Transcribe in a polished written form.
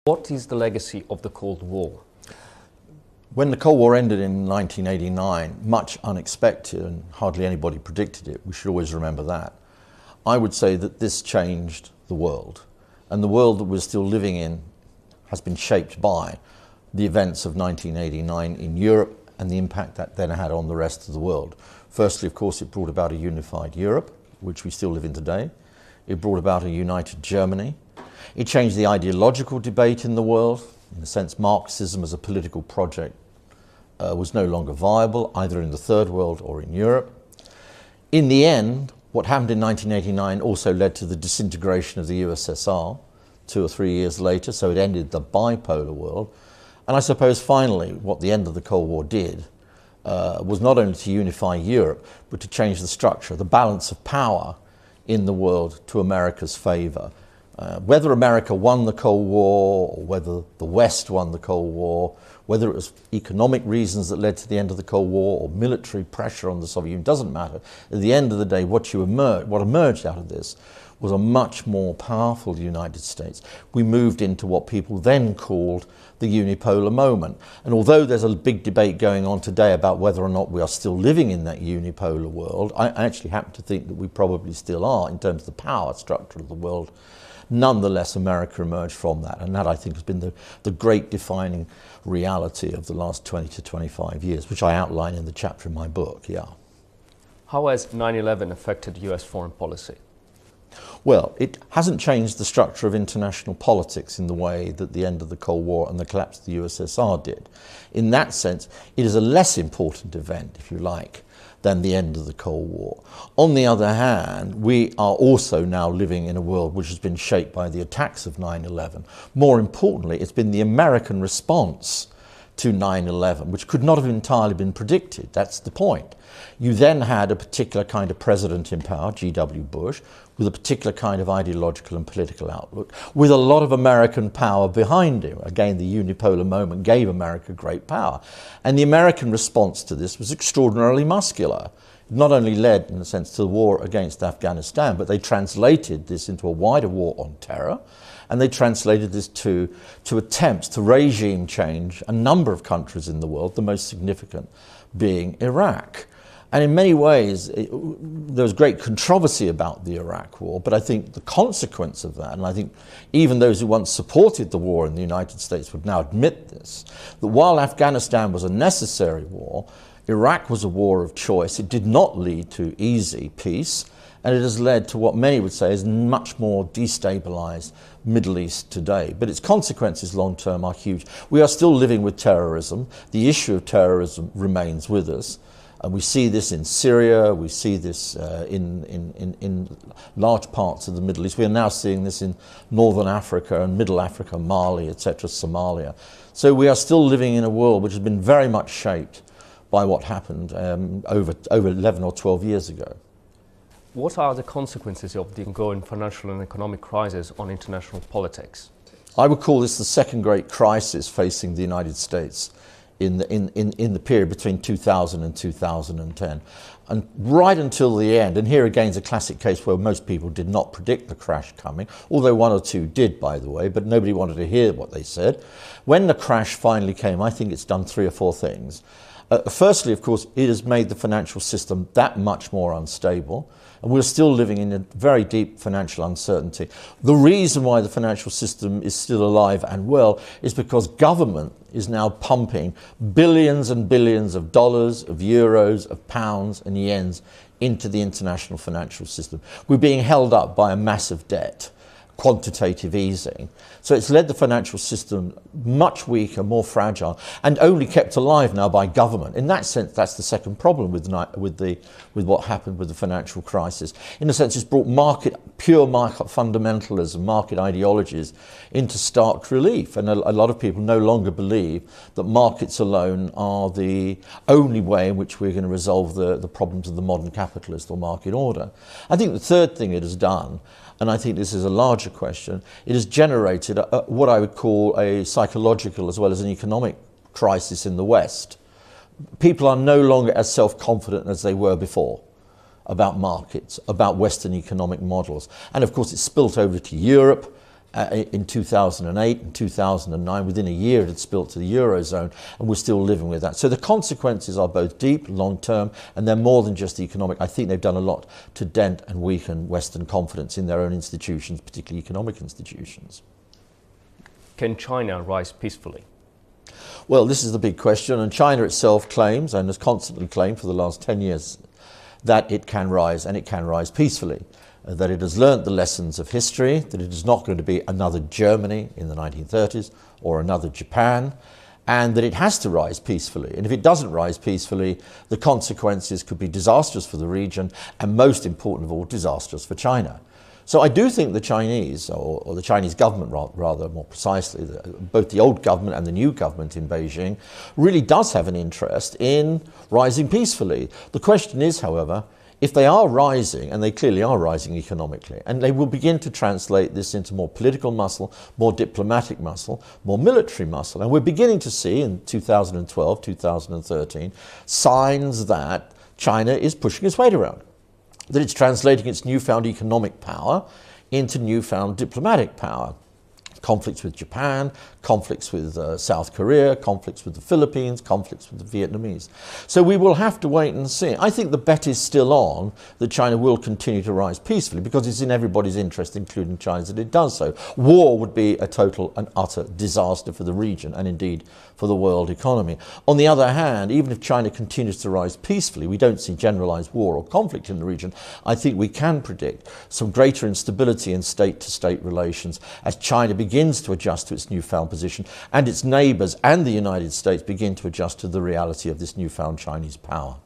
What is the legacy of the Cold War? When the Cold War ended in 1989, much unexpected and hardly anybody predicted it, we should always remember that, I would say that this changed the world. And the world that we're still living in has been shaped by the events of 1989 in Europe and the impact that then had on the rest of the world. Firstly, of course, it brought about a unified Europe, which we still live in today. It brought about a united Germany. It changed the ideological debate in the world. In a sense, Marxism as a political project was no longer viable, either in the Third World or in Europe. In the end, what happened in 1989 also led to the disintegration of the USSR 2 or 3 years later, so it ended the bipolar world. And I suppose finally what the end of the Cold War did was not only to unify Europe, but to change the structure, the balance of power in the world to America's favour. Whether America won the Cold War or whether the West won the Cold War, whether it was economic reasons that led to the end of the Cold War or military pressure on the Soviet Union, doesn't matter. At the end of the day, what emerged out of this was a much more powerful United States. We moved into what people then called the unipolar moment. And although there's a big debate going on today about whether or not we are still living in that unipolar world, I actually happen to think that we probably still are in terms of the power structure of the world. Nonetheless, America emerged from that, and that I think has been the great defining reality of the last 20 to 25 years, which I outline in the chapter in my book, yeah. How has 9/11 affected US foreign policy? Well, it hasn't changed the structure of international politics in the way that the end of the Cold War and the collapse of the USSR did. In that sense, it is a less important event, if you like, than the end of the Cold War. On the other hand, we are also now living in a world which has been shaped by the attacks of 9/11. More importantly, it's been the American response to 9/11, which could not have entirely been predicted. That's the point. You then had a particular kind of president in power, G.W. Bush, with a particular kind of ideological and political outlook, with a lot of American power behind him. Again, the unipolar moment gave America great power. And the American response to this was extraordinarily muscular. It not only led, in a sense, to the war against Afghanistan, but they translated this into a wider war on terror, and they translated this to attempts to regime change a number of countries in the world, the most significant being Iraq. And in many ways, there was great controversy about the Iraq war, but I think the consequence of that, and I think even those who once supported the war in the United States would now admit this, that while Afghanistan was a necessary war, Iraq was a war of choice. It did not lead to easy peace, and it has led to what many would say is much more destabilized Middle East today. But its consequences long term are huge. We are still living with terrorism. The issue of terrorism remains with us. And we see this in Syria, we see this in large parts of the Middle East. We are now seeing this in Northern Africa and Middle Africa, Mali, etc., Somalia. So we are still living in a world which has been very much shaped by what happened over 11 or 12 years ago. What are the consequences of the ongoing financial and economic crisis on international politics? I would call this the second great crisis facing the United States in the period between 2000 and 2010. And right until the end, and here again is a classic case where most people did not predict the crash coming, although one or two did, by the way, but nobody wanted to hear what they said. When the crash finally came, I think it's done 3 or 4 things. Firstly, of course, it has made the financial system that much more unstable, and we're still living in a very deep financial uncertainty. The reason why the financial system is still alive and well is because government is now pumping billions and billions of dollars, of euros, of pounds and yens into the international financial system. We're being held up by a massive debt, quantitative easing. So it's led the financial system much weaker, more fragile, and only kept alive now by government. In that sense, that's the second problem with what happened with the financial crisis. In a sense, it's brought pure market fundamentalism, market ideologies into stark relief. And a lot of people no longer believe that markets alone are the only way in which we're going to resolve the problems of the modern capitalist or market order. I think the third thing it has done, and I think this is a larger question, it has generated what I would call a psychological as well as an economic crisis in the West. People are no longer as self-confident as they were before about markets, about Western economic models. And of course it's spilt over to Europe in 2008 and 2009. Within a year it had spilt to the Eurozone, and we're still living with that. So the consequences are both deep, long-term, and they're more than just economic. I think they've done a lot to dent and weaken Western confidence in their own institutions, particularly economic institutions. Can China rise peacefully? Well, this is the big question, and China itself claims, and has constantly claimed for the last 10 years, that it can rise, and it can rise peacefully. That it has learnt the lessons of history, that it is not going to be another Germany in the 1930s or another Japan, and that it has to rise peacefully. And if it doesn't rise peacefully, the consequences could be disastrous for the region, and most important of all, disastrous for China. So I do think the Chinese, or the Chinese government rather more precisely, both the old government and the new government in Beijing, really does have an interest in rising peacefully. The question is, however, if they are rising, and they clearly are rising economically, and they will begin to translate this into more political muscle, more diplomatic muscle, more military muscle, and we're beginning to see in 2012, 2013, signs that China is pushing its weight around, that it's translating its newfound economic power into newfound diplomatic power. Conflicts with Japan, conflicts with South Korea, conflicts with the Philippines, conflicts with the Vietnamese. So we will have to wait and see. I think the bet is still on that China will continue to rise peacefully, because it's in everybody's interest, including China's, that it does so. War would be a total and utter disaster for the region, and indeed for the world economy. On the other hand, even if China continues to rise peacefully, we don't see generalized war or conflict in the region. I think we can predict some greater instability in state-to-state relations as China begins to adjust to its newfound position, and its neighbours and the United States begin to adjust to the reality of this newfound Chinese power.